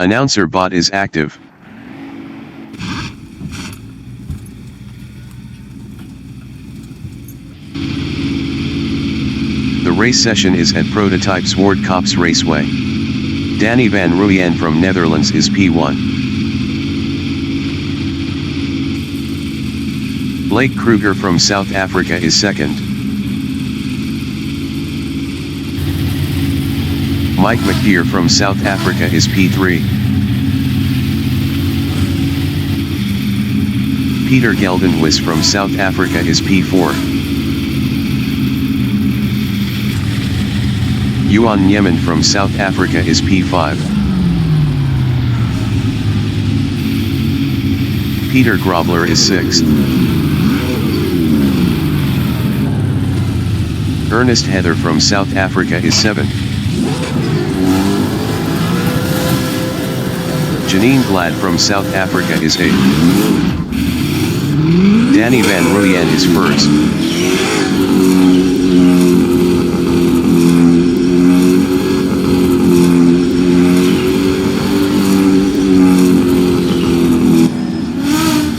Announcer bot is active. The race session is at prototype Zwartkops Raceway. Danny van Rooyen from Netherlands is P1. Blake Kruger from South Africa is second. Mike McKeer from South Africa is P3. Peter Geldenhuis from South Africa is P4. Yuan Nyeman from South Africa is P5. Peter Grobler is 6th. Ernest Heather from South Africa is 7th. Janine Glad from South Africa is 8th. Danny van Rooyen is 1st.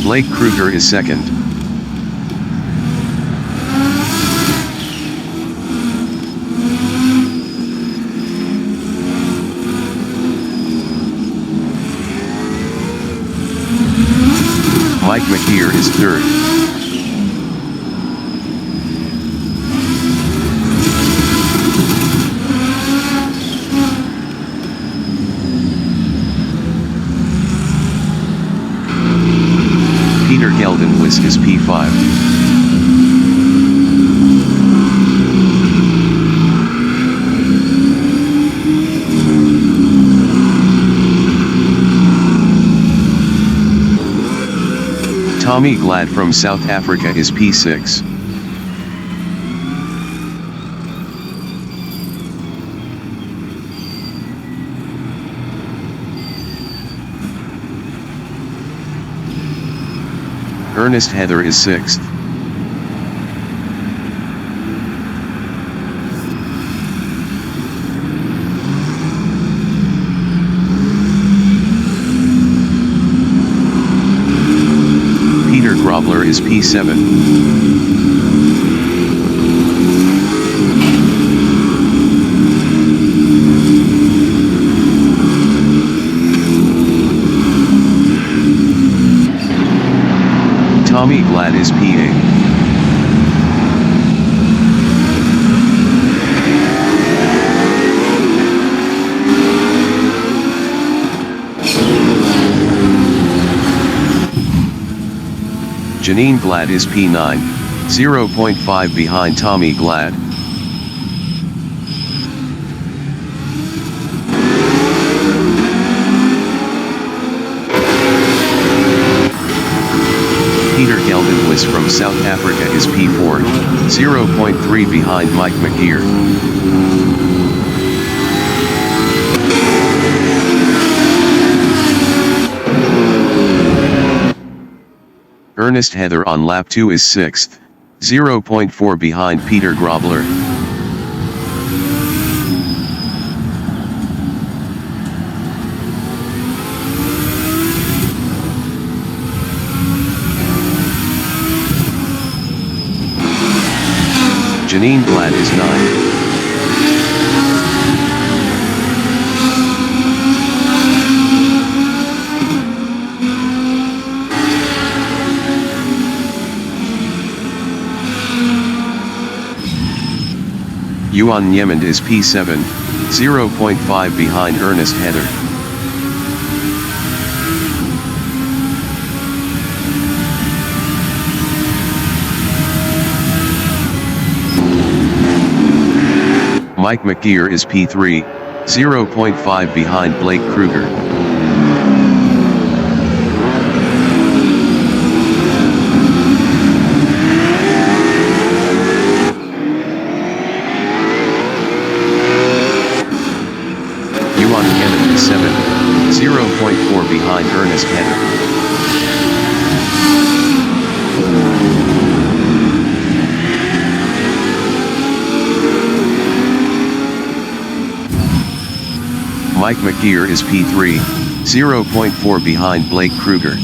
Blake Kruger is 2nd. Mike McKeer is 3rd. Peter Geldenhuis is P5. Tommy Glad from South Africa is P6. Ernest Heather is 6th. Peter Grobler is P7. Tommy Glad is P8. Janine Glad is P9, 0.5 behind Tommy Glad. Peter Geldenhuis from South Africa is P4, 0.3 behind Mike McKeer. Ernest Heather on lap 2 is 6th, 0.4 behind Peter Grobler. Janine Glad is 9th. Yuan Nyeman is P7, 0.5 behind Ernest Heather. Mike McKeer is P3, 0.5 behind Blake Kruger. Yuan Nyeman is 7th, 0.4 behind Ernest Heather. Mike McGear is P3, 0.4 behind Blake Kruger.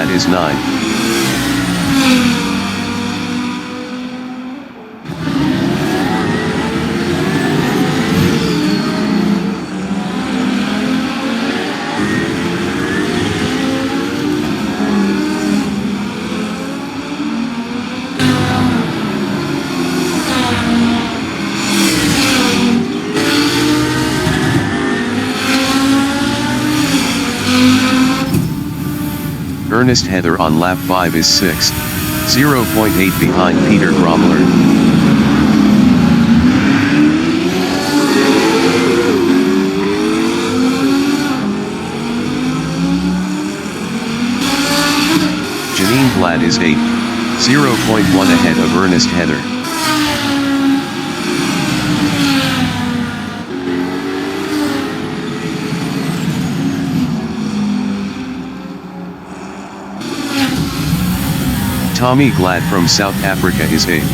Is 9. Ernest Heather on lap 5 is 6th, 0.8 behind Peter Gromler. Janine Glad is 8th, 0.1 ahead of Ernest Heather. Tommy Glad from South Africa is 8th.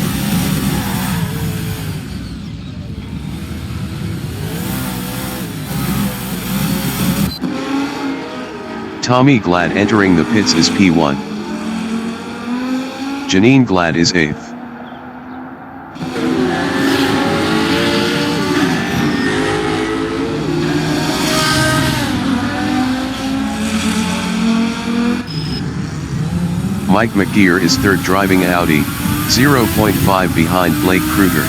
Tommy Glad entering the pits is P1. Janine Glad is 8th. Mike McGear is 3rd driving Audi, 0.5 behind Blake Kruger.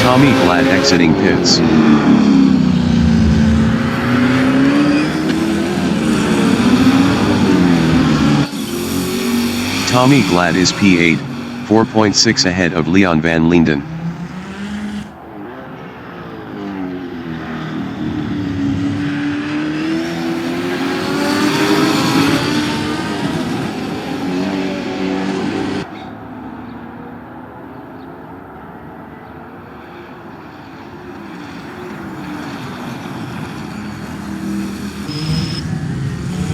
Tommy Glad exiting pits. Tommy Glad is P8, 4.6 ahead of Leon van Linden.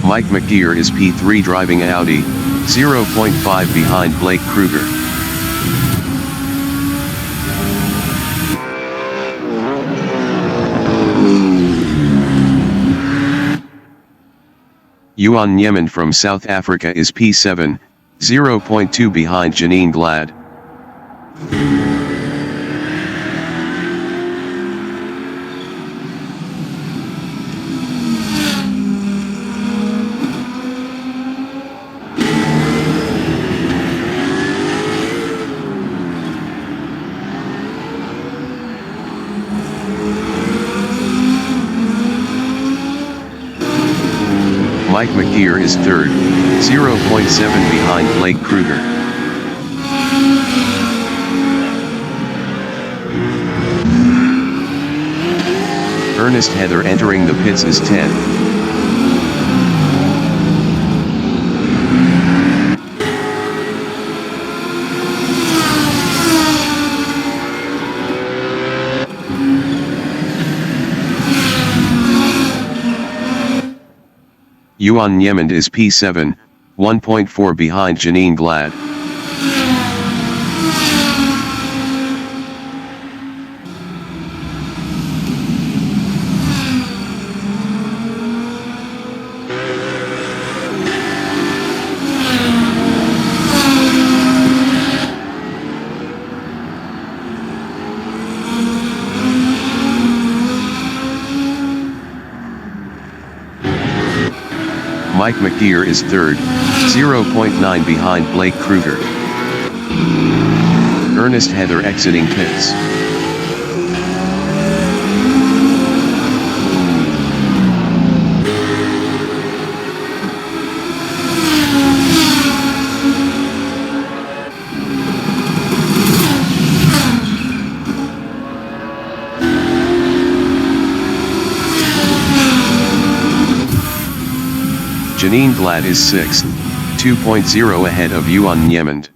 Mike McGear is P3 driving Audi, 0.5 behind Blake Kruger. Yuan Yemen from South Africa is P7, 0.2 behind Janine Glad. Mike McGear is 3rd, 0.7 behind Blake Kruger. Ernest Heather entering the pits is 10th. Yuan Yemen is P7, 1.4 behind Janine Glad. Mike McGear is 3rd, 0.9 behind Blake Kruger. Ernest Heather exiting pits. Janine Glad is 6th, 2.0 ahead of Yuan Niemand.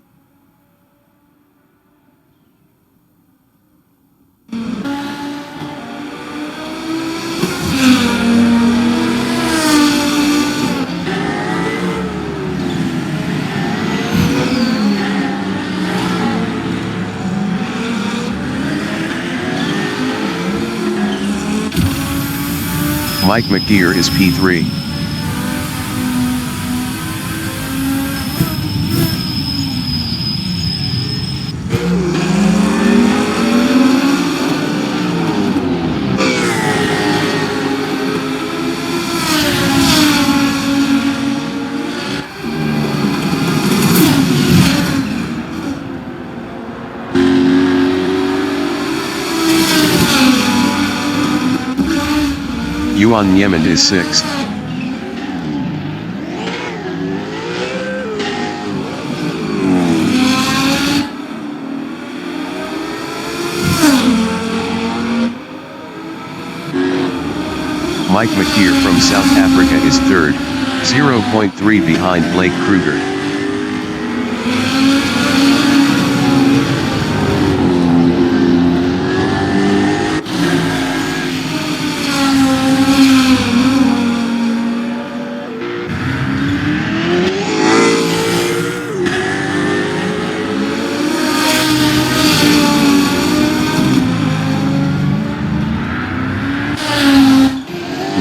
Mike McGear is P3. Yuan Niemand is 6th. Mike McGear from South Africa is 3rd, 0.3 behind Blake Kruger.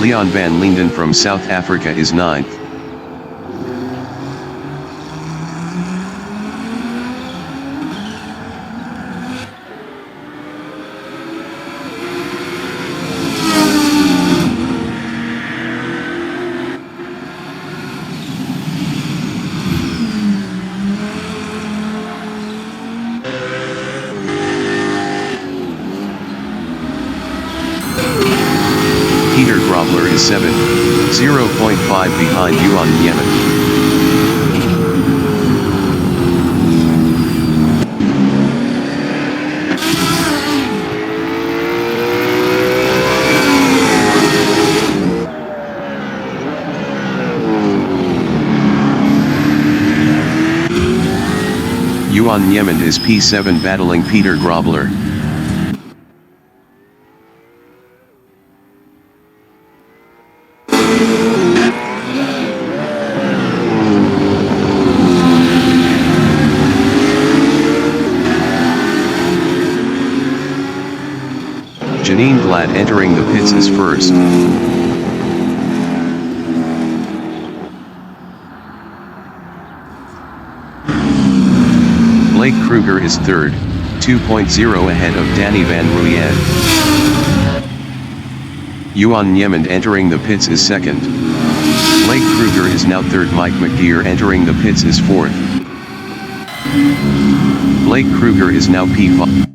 Leon van Linden from South Africa is 9th. Peter Grobler is 7th, 0.5 behind Yuan Niemand. Yuan Niemand is P7 battling Peter Grobler. Janine Glad entering the pits is 1st. Blake Kruger is 3rd, 2.0 ahead of Danny van Rooyen. Yuan Niemand entering the pits is 2nd. Blake Kruger is now 3rd. Mike McGear entering the pits is 4th. Blake Kruger is now P5.